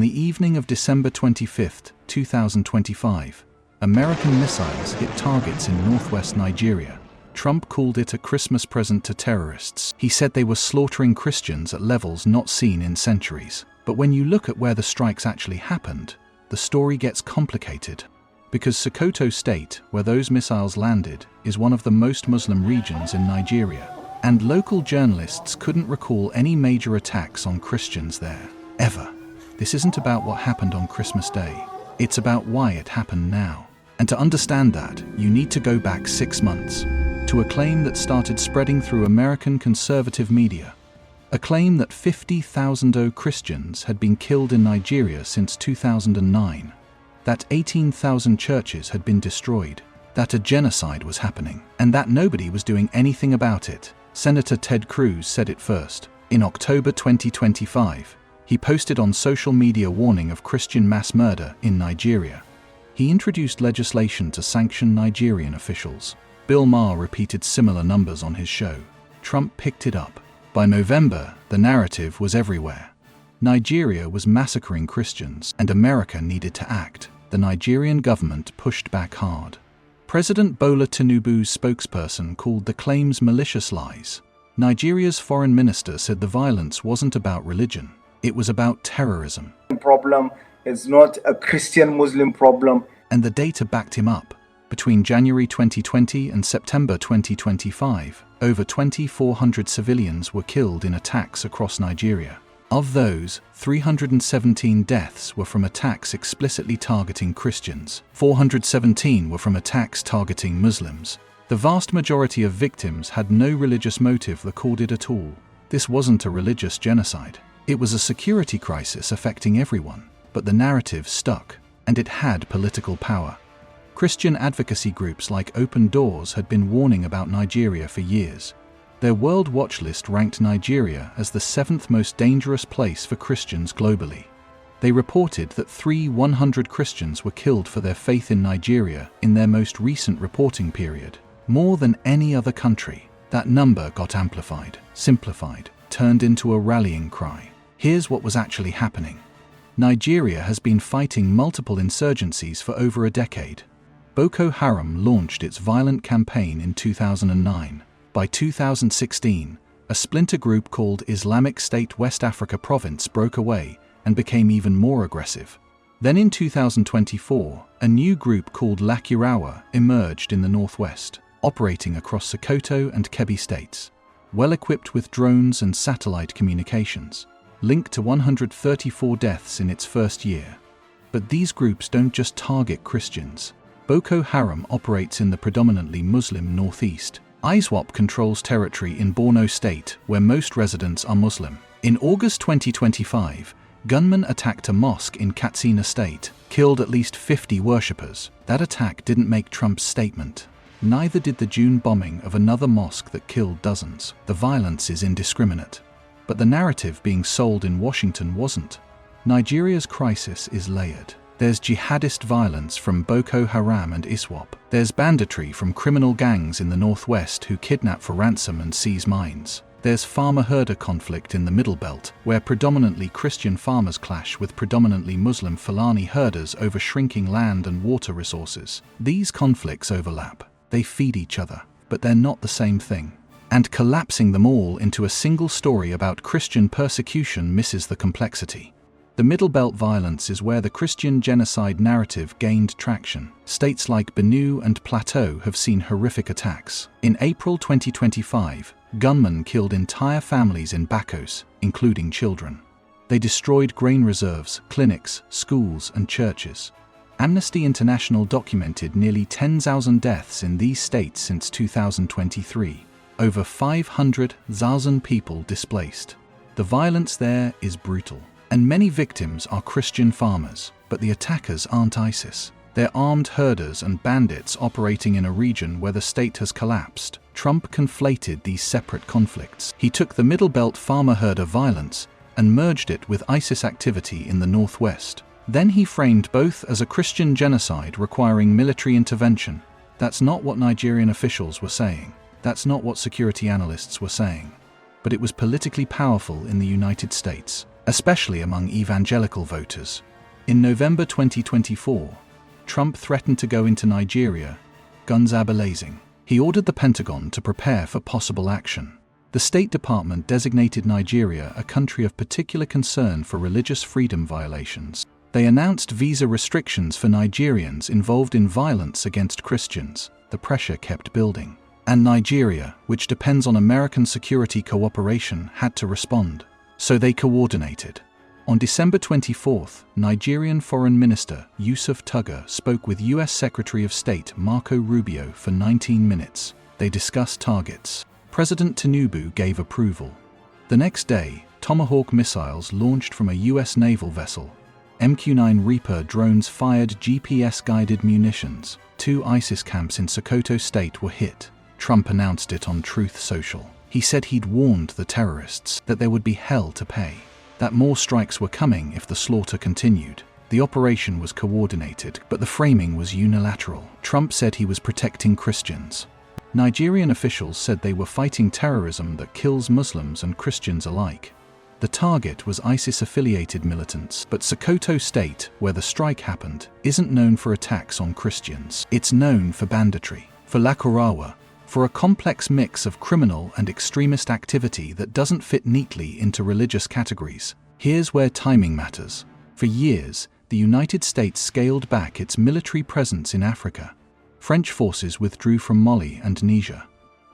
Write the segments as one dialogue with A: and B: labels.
A: On the evening of December 25, 2025, American missiles hit targets in northwest Nigeria. Trump called it a Christmas present to terrorists. He said they were slaughtering Christians at levels not seen in centuries. But when you look at where the strikes actually happened, the story gets complicated. Because Sokoto State, where those missiles landed, is one of the most Muslim regions in Nigeria. And local journalists couldn't recall any major attacks on Christians there, ever. This isn't about what happened on Christmas Day. It's about why it happened now. And to understand that, you need to go back 6 months to a claim that started spreading through American conservative media. A claim that 50,000 Christians had been killed in Nigeria since 2009, that 18,000 churches had been destroyed, that a genocide was happening, and that nobody was doing anything about it. Senator Ted Cruz said it first. In October 2025, he posted on social media warning of Christian mass murder in Nigeria. He introduced legislation to sanction Nigerian officials. Bill Maher repeated similar numbers on his show. Trump picked it up. By November, the narrative was everywhere. Nigeria was massacring Christians, and America needed to act. The Nigerian government pushed back hard. President Bola Tinubu's spokesperson called the claims malicious lies. Nigeria's foreign minister said the violence wasn't about religion. It was about terrorism.
B: The problem is not a Christian-Muslim problem.
A: And the data backed him up. Between January 2020 and September 2025, over 2,400 civilians were killed in attacks across Nigeria. Of those, 317 deaths were from attacks explicitly targeting Christians. 417 were from attacks targeting Muslims. The vast majority of victims had no religious motive recorded at all. This wasn't a religious genocide. It was a security crisis affecting everyone, but the narrative stuck, and it had political power. Christian advocacy groups like Open Doors had been warning about Nigeria for years. Their World Watch List ranked Nigeria as the 7th most dangerous place for Christians globally. They reported that 100 Christians were killed for their faith in Nigeria in their most recent reporting period, more than any other country. That number got amplified, simplified, turned into a rallying cry. Here's what was actually happening. Nigeria has been fighting multiple insurgencies for over a decade. Boko Haram launched its violent campaign in 2009. By 2016, a splinter group called Islamic State West Africa Province broke away and became even more aggressive. Then in 2024, a new group called Lakurawa emerged in the northwest, operating across Sokoto and Kebbi states, well equipped with drones and satellite communications, linked to 134 deaths in its first year. But these groups don't just target Christians. Boko Haram operates in the predominantly Muslim northeast. ISWAP controls territory in Borno State, where most residents are Muslim. In August 2025, gunmen attacked a mosque in Katsina State, killed at least 50 worshippers. That attack didn't make Trump's statement. Neither did the June bombing of another mosque that killed dozens. The violence is indiscriminate. But the narrative being sold in Washington wasn't. Nigeria's crisis is layered. There's jihadist violence from Boko Haram and ISWAP. There's banditry from criminal gangs in the northwest who kidnap for ransom and seize mines. There's farmer-herder conflict in the Middle Belt, where predominantly Christian farmers clash with predominantly Muslim Fulani herders over shrinking land and water resources. These conflicts overlap. They feed each other, but they're not the same thing. And collapsing them all into a single story about Christian persecution misses the complexity. The Middle Belt violence is where the Christian genocide narrative gained traction. States like Benue and Plateau have seen horrific attacks. In April 2025, gunmen killed entire families in Bakos, including children. They destroyed grain reserves, clinics, schools, and churches. Amnesty International documented nearly 10,000 deaths in these states since 2023. Over 500,000 people displaced. The violence there is brutal, and many victims are Christian farmers, but the attackers aren't ISIS. They're armed herders and bandits operating in a region where the state has collapsed. Trump conflated these separate conflicts. He took the Middle Belt farmer-herder violence and merged it with ISIS activity in the northwest. Then he framed both as a Christian genocide requiring military intervention. That's not what Nigerian officials were saying. That's not what security analysts were saying. But it was politically powerful in the United States. especially among evangelical voters. In November 2024, Trump threatened to go into Nigeria, guns a-blazing. He ordered the Pentagon to prepare for possible action. The State Department designated Nigeria a country of particular concern for religious freedom violations. They announced visa restrictions for Nigerians involved in violence against Christians. The pressure kept building. And Nigeria, which depends on American security cooperation, had to respond. So they coordinated. On December 24th, Nigerian Foreign Minister Yusuf Tuggar spoke with U.S. Secretary of State Marco Rubio for 19 minutes. They discussed targets. President Tinubu gave approval. The next day, Tomahawk missiles launched from a U.S. naval vessel. MQ-9 Reaper drones fired GPS-guided munitions. 2 ISIS camps in Sokoto State were hit. Trump announced it on Truth Social. He said he'd warned the terrorists that there would be hell to pay, that more strikes were coming if the slaughter continued. The operation was coordinated, but the framing was unilateral. Trump said he was protecting Christians. Nigerian officials said they were fighting terrorism that kills Muslims and Christians alike. The target was ISIS-affiliated militants, but Sokoto State, where the strike happened, isn't known for attacks on Christians. It's known for banditry, for Lakurawa, for a complex mix of criminal and extremist activity that doesn't fit neatly into religious categories. Here's where timing matters. For years, the United States scaled back its military presence in Africa. French forces withdrew from Mali and Niger.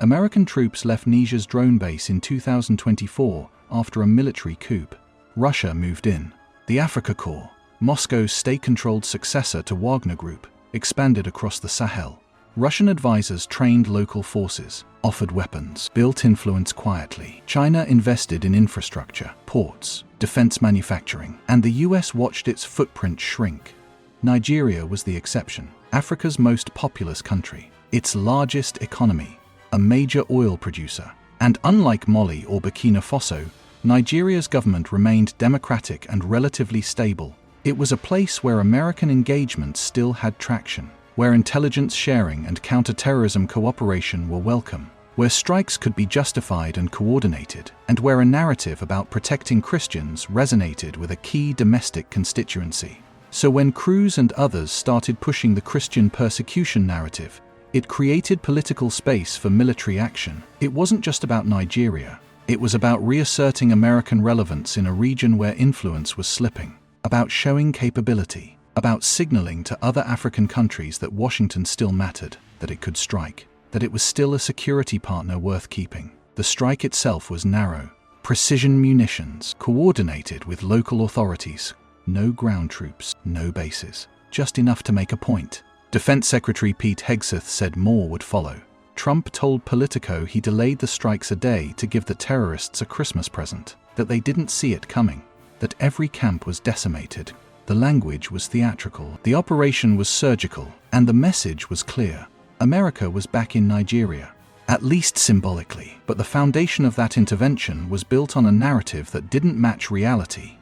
A: American troops left Niger's drone base in 2024 after a military coup. Russia moved in. The Africa Corps, Moscow's state-controlled successor to Wagner Group, expanded across the Sahel. Russian advisors trained local forces, offered weapons, built influence quietly. China invested in infrastructure, ports, defense manufacturing, and the US watched its footprint shrink. Nigeria was the exception, Africa's most populous country, its largest economy, a major oil producer. And unlike Mali or Burkina Faso, Nigeria's government remained democratic and relatively stable. It was a place where American engagement still had traction, where intelligence sharing and counter-terrorism cooperation were welcome, where strikes could be justified and coordinated, and where a narrative about protecting Christians resonated with a key domestic constituency. So when Cruz and others started pushing the Christian persecution narrative, it created political space for military action. It wasn't just about Nigeria. It was about reasserting American relevance in a region where influence was slipping, about showing capability, about signaling to other African countries that Washington still mattered, that it could strike, that it was still a security partner worth keeping. The strike itself was narrow. Precision munitions, coordinated with local authorities. No ground troops, no bases. Just enough to make a point. Defense Secretary Pete Hegseth said more would follow. Trump told Politico he delayed the strikes a day to give the terrorists a Christmas present, that they didn't see it coming, that every camp was decimated. The language was theatrical, the operation was surgical, and the message was clear. America was back in Nigeria, at least symbolically, but the foundation of that intervention was built on a narrative that didn't match reality.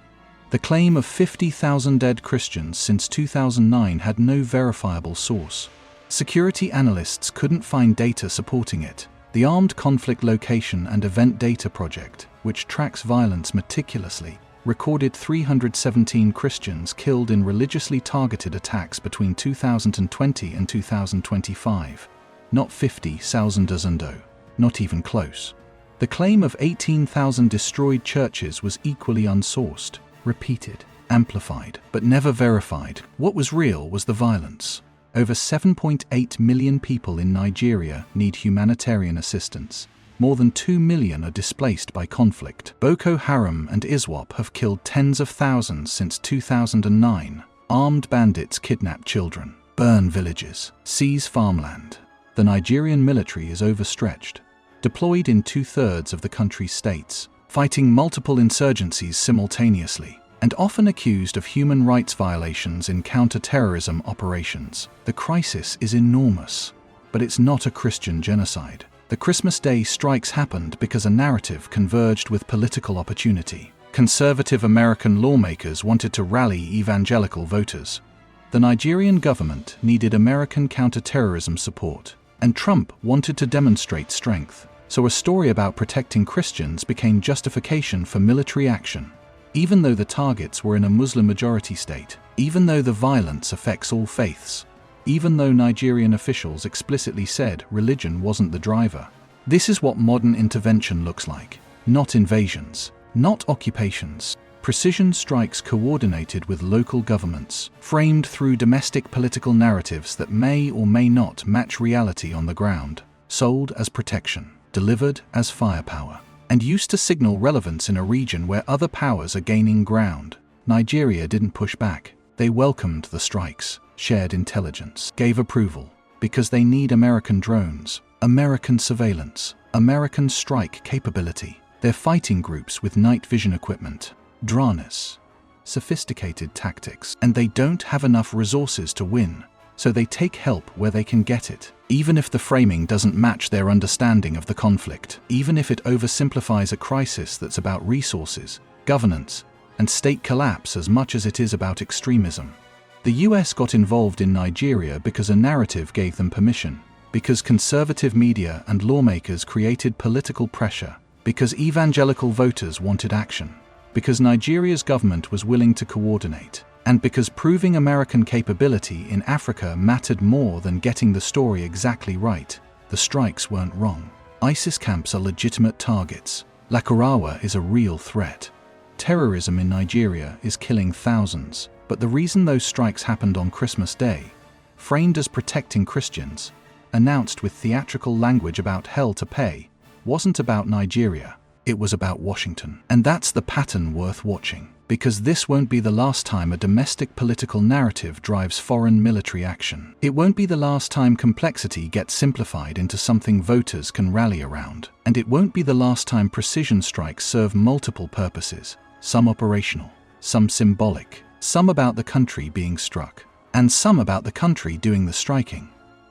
A: The claim of 50,000 dead Christians since 2009 had no verifiable source. Security analysts couldn't find data supporting it. The Armed Conflict Location and Event Data Project, which tracks violence meticulously, recorded 317 Christians killed in religiously targeted attacks between 2020 and 2025. Not 50,000, not even close. The claim of 18,000 destroyed churches was equally unsourced, repeated, amplified, but never verified. What was real was the violence. Over 7.8 million people in Nigeria need humanitarian assistance. More than 2 million are displaced by conflict. Boko Haram and ISWAP have killed tens of thousands since 2009. Armed bandits kidnap children, burn villages, seize farmland. The Nigerian military is overstretched, deployed in 2/3 of the country's states, fighting multiple insurgencies simultaneously, and often accused of human rights violations in counter-terrorism operations. The crisis is enormous, but it's not a Christian genocide. The Christmas Day strikes happened because a narrative converged with political opportunity. Conservative American lawmakers wanted to rally evangelical voters. The Nigerian government needed American counter-terrorism support, and Trump wanted to demonstrate strength. So a story about protecting Christians became justification for military action. even though the targets were in a Muslim-majority state, even though the violence affects all faiths, even though Nigerian officials explicitly said religion wasn't the driver. This is what modern intervention looks like. Not invasions, not occupations. Precision strikes coordinated with local governments, framed through domestic political narratives that may or may not match reality on the ground, sold as protection, delivered as firepower, and used to signal relevance in a region where other powers are gaining ground. Nigeria didn't push back. They welcomed the strikes, shared intelligence, gave approval, because they need American drones, American surveillance, American strike capability. They're fighting groups with night vision equipment, drones, sophisticated tactics, and they don't have enough resources to win, so they take help where they can get it, even if the framing doesn't match their understanding of the conflict, even if it oversimplifies a crisis that's about resources, governance, and state collapse as much as it is about extremism. The US got involved in Nigeria because a narrative gave them permission, because conservative media and lawmakers created political pressure, because evangelical voters wanted action, because Nigeria's government was willing to coordinate, and because proving American capability in Africa mattered more than getting the story exactly right. The strikes weren't wrong. ISIS camps are legitimate targets. Lakurawa is a real threat. Terrorism in Nigeria is killing thousands, but the reason those strikes happened on Christmas Day, framed as protecting Christians, announced with theatrical language about hell to pay, wasn't about Nigeria, it was about Washington. And that's the pattern worth watching, because this won't be the last time a domestic political narrative drives foreign military action. It won't be the last time complexity gets simplified into something voters can rally around. And it won't be the last time precision strikes serve multiple purposes, some operational, some symbolic, some about the country being struck, and some about the country doing the striking.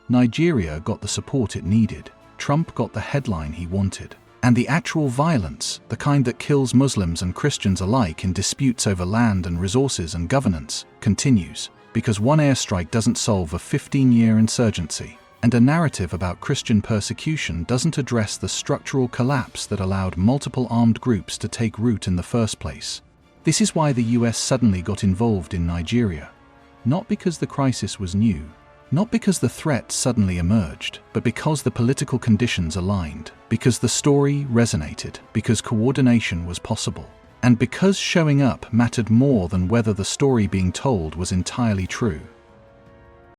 A: Nigeria got the support it needed. Trump got the headline he wanted. And the actual violence, the kind that kills Muslims and Christians alike in disputes over land and resources and governance, continues, because one airstrike doesn't solve a 15-year insurgency, and a narrative about Christian persecution doesn't address the structural collapse that allowed multiple armed groups to take root in the first place. This is why the US suddenly got involved in Nigeria. Not because the crisis was new, not because the threat suddenly emerged, but because the political conditions aligned, because the story resonated, because coordination was possible, and because showing up mattered more than whether the story being told was entirely true.